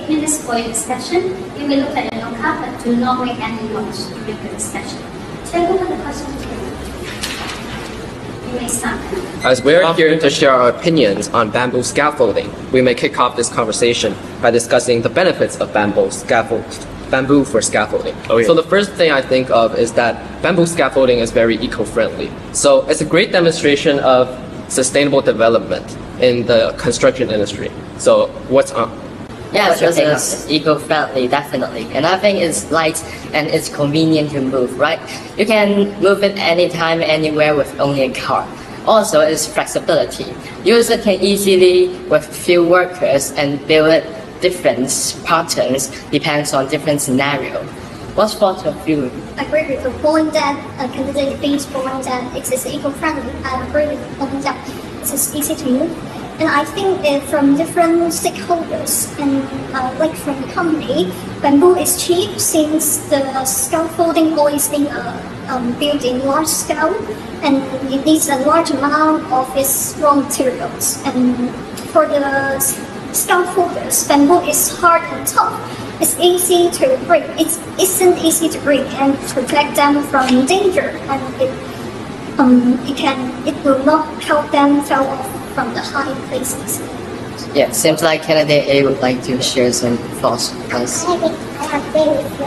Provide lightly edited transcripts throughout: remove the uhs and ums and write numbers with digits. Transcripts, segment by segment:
few minutes for your discussion. You may look at your notepad, but do not make any notes during the discussion. So I open the question to you. You may start. As we're here to share our opinions on bamboo scaffolding, we may kick off this conversation by discussing the benefits of bamboo for scaffolding. So the first thing I think of is that bamboo scaffolding is very eco-friendly. So it's a great demonstration of sustainable development in the construction industry. So what's on? Yes, it's eco-friendly, definitely. And I think it's light and it's convenient to move, right? You can move it anytime, anywhere with only a car. Also, it's flexibility. User can easily, with few workers, and build it different patterns depends on different scenario. What's thought of you? I agree with the point that candidate B's point that it is eco-friendly. I agree with the point that it is easy to move. And I think from different stakeholders and like from the company, bamboo is cheap since the scaffolding always being built in large scale and it needs a large amount of its raw materials. And for the scaffolders, bamboo is hard and tough. It's easy to break. It isn't easy to break and protect them from danger, and it will not help them fall off from the high places. Yeah, seems like candidate A would like to share some thoughts with us. I agree with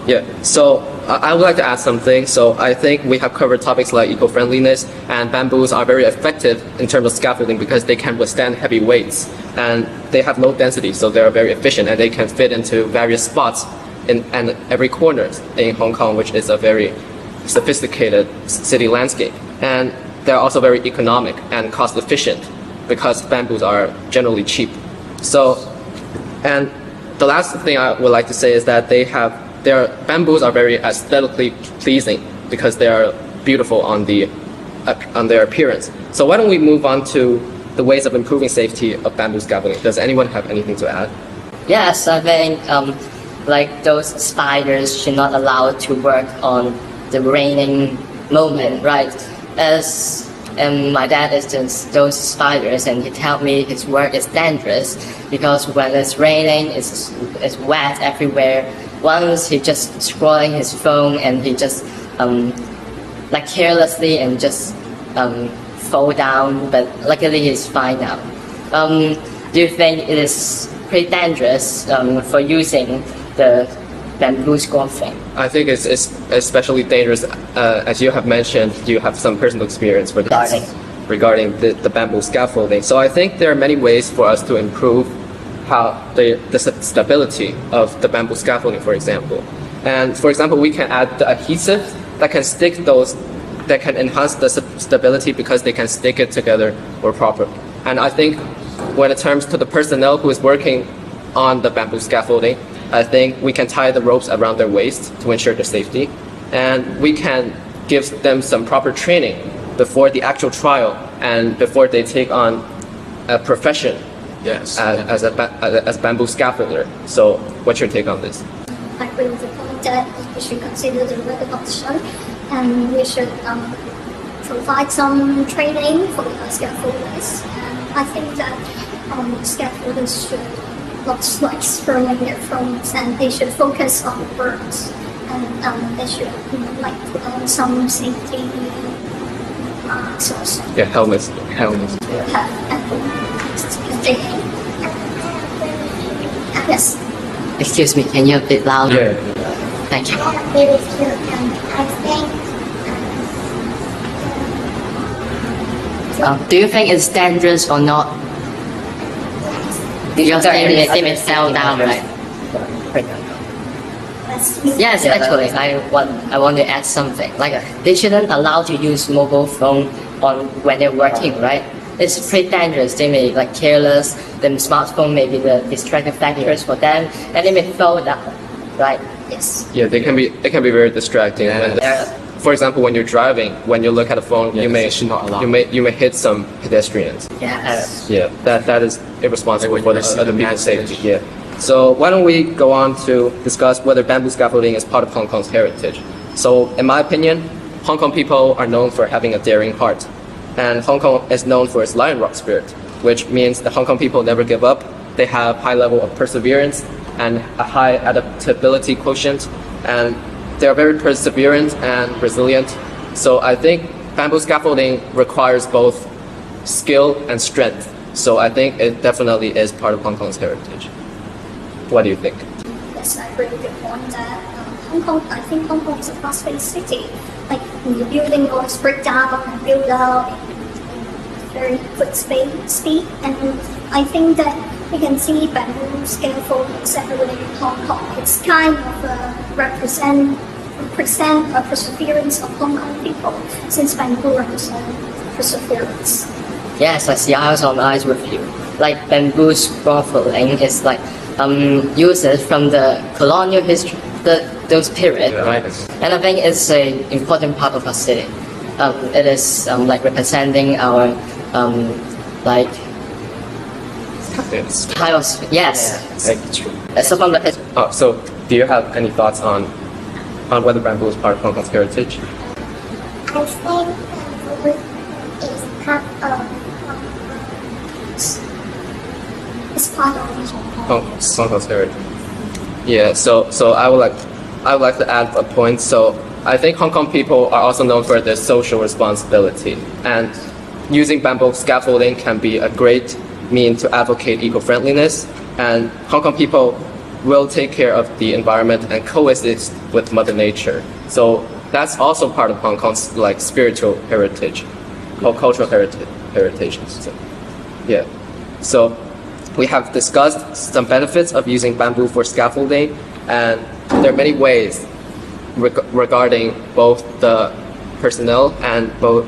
Yeah. So I would like to add something. So I think we have covered topics like eco-friendliness, and bamboos are very effective in terms of scaffolding because they can withstand heavy weights and they have low density, so they are very efficient and they can fit into various spots in every corner in Hong Kong, which is a very sophisticated city landscape. And they're also very economic and cost efficient because bamboos are generally cheap. So, and the last thing I would like to say is that their bamboos are very aesthetically pleasing because they are beautiful on their appearance. So why don't we move on to the ways of improving safety of bamboo scaffolding? Does anyone have anything to add? Yes, I think like those spiders should not allow to work on the raining moment, right? And my dad is just those spiders, and he tell me his work is dangerous because when it's raining, it's wet everywhere. Once he just scrolling his phone and he just like carelessly and just fall down, but luckily he's fine now. Do you think it is pretty dangerous for using the bamboo scaffolding? I think it's especially dangerous, as you have mentioned, you have some personal experience for this regarding the bamboo scaffolding. So I think there are many ways for us to improve how the stability of the bamboo scaffolding, for example. And for example, we can add the adhesive that can that can enhance the stability because they can stick it together more properly. And I think when it comes to the personnel who is working on the bamboo scaffolding, I think we can tie the ropes around their waist to ensure their safety. And we can give them some proper training before the actual trial and before they take on a profession as bamboo scaffolder. So what's your take on this? I agree with the point that we should consider the weather option and we should provide some training for the scaffolders. And I think that scaffolders should not like throwing their phones and they should focus on the birds and they should like put on some safety source. Yeah, helmets. Yes. Excuse me, can you a bit louder? Yeah. Thank you. Do you think it's dangerous or not? Because they may fell down, right? Yes, actually, I want to add something. Like they shouldn't allow to use mobile phone when they're working, right? It's pretty dangerous. They may like careless. The smartphone may be the distracting factors for them, and they may fall down, right? Yes. Yeah, it can be very distracting. For example, when you're driving, when you look at a phone, you may hit some pedestrians. Yeah. That is irresponsible for other people's safety. Yeah. So why don't we go on to discuss whether bamboo scaffolding is part of Hong Kong's heritage? So in my opinion, Hong Kong people are known for having a daring heart, And Hong Kong is known for its lion rock spirit, which means the Hong Kong people never give up. They have high level of perseverance and a high adaptability quotient, and they are very perseverant and resilient. So I think bamboo scaffolding requires both skill and strength. So I think it definitely is part of Hong Kong's heritage. What do you think? That's a really good point. That Hong Kong, I think Hong Kong is a fast-paced city. Like the building always break down and build up in very quick speed. And I think that we can see bamboo scaffolding separating Hong Kong. It's kind of represent a perseverance of Hong Kong people, since bamboo represents perseverance. Yes, I see eyes on eyes with you. Like bamboo scaffolding is like uses from the colonial history, those period. Right. And I think it's an important part of our city. It is like representing our like Yes. styles. Yes. That's true. So from the Oh, so do you have any thoughts on whether bamboo is part of Hong Kong's heritage? I think bamboo is part of it's part of Hong Kong's heritage. Yeah. So I would like to add a point. So I think Hong Kong people are also known for their social responsibility, and using bamboo scaffolding can be a great mean to advocate eco-friendliness, and Hong Kong people will take care of the environment and coexist with Mother Nature. So that's also part of Hong Kong's like spiritual heritage, cultural heritage. So, yeah. So we have discussed some benefits of using bamboo for scaffolding, and there are many ways regarding both the personnel and both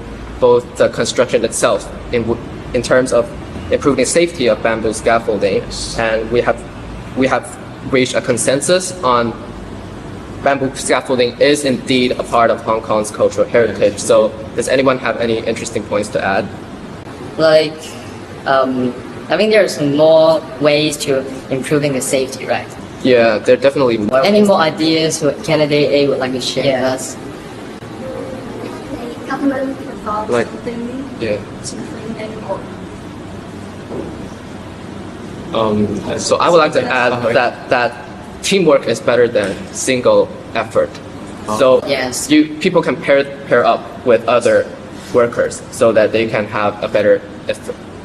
the construction itself in terms of improving safety of bamboo scaffolding. And we have reached a consensus on bamboo scaffolding is indeed a part of Hong Kong's cultural heritage. So does anyone have any interesting points to add? like I think there's more ways to improving the safety, right? Yeah, there are definitely more. Any more ideas what candidate A would like to share with us? The government provides Like- something Yeah. to bring them more. So I would like to add that teamwork is better than single effort. So Yes. people can pair up with other workers so that they can have a better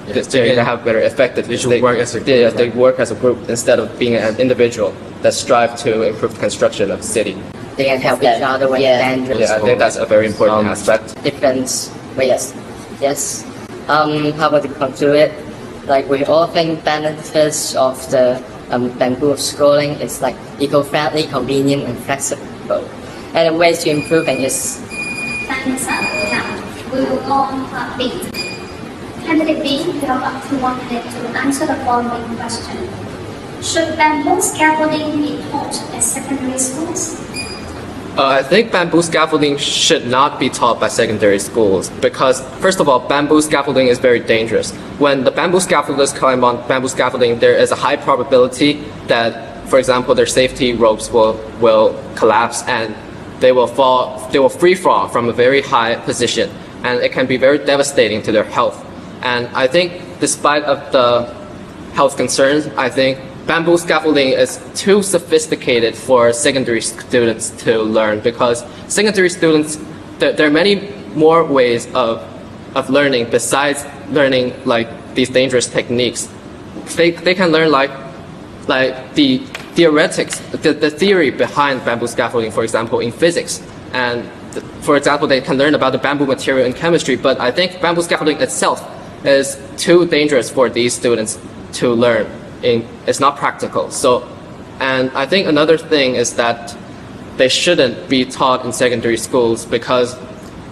they can have better effective. They should work as a group, Yeah, they work as a group instead of being an individual that strive to improve construction of the city. They can help each other when dangerous Yeah, I think that's a very important aspect. different ways. Yes. How about to conclude it? Like we all think benefits of the bamboo scrolling is like eco-friendly, convenient, and flexible. And the ways to improving is Time is up. Now, we will go on part B. Candidate B, you have up to 1 minute to answer the following question. Should bamboo scaffolding be taught at secondary schools? I think bamboo scaffolding should not be taught by secondary schools because, first of all, bamboo scaffolding is very dangerous. When the bamboo scaffolders climb on bamboo scaffolding, there is a high probability that, for example, their safety ropes will collapse and they will free fall from a very high position, and it can be very devastating to their health. And I think, despite of the health concerns, I think bamboo scaffolding is too sophisticated for secondary students to learn because secondary students, there are many more ways of learning besides learning like these dangerous techniques. They can learn like the theoretics, the theory behind bamboo scaffolding, for example, in physics. And for example, they can learn about the bamboo material in chemistry, but I think bamboo scaffolding itself is too dangerous for these students to learn. It's not practical. So, and I think another thing is that they shouldn't be taught in secondary schools because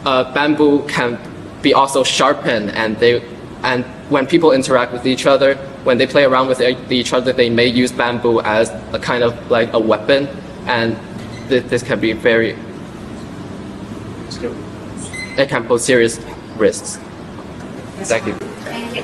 bamboo can be also sharpened, and when people interact with each other, when they play around with each other, they may use bamboo as a kind of like a weapon, and this can be it can pose serious risks. Thank you. Thank you.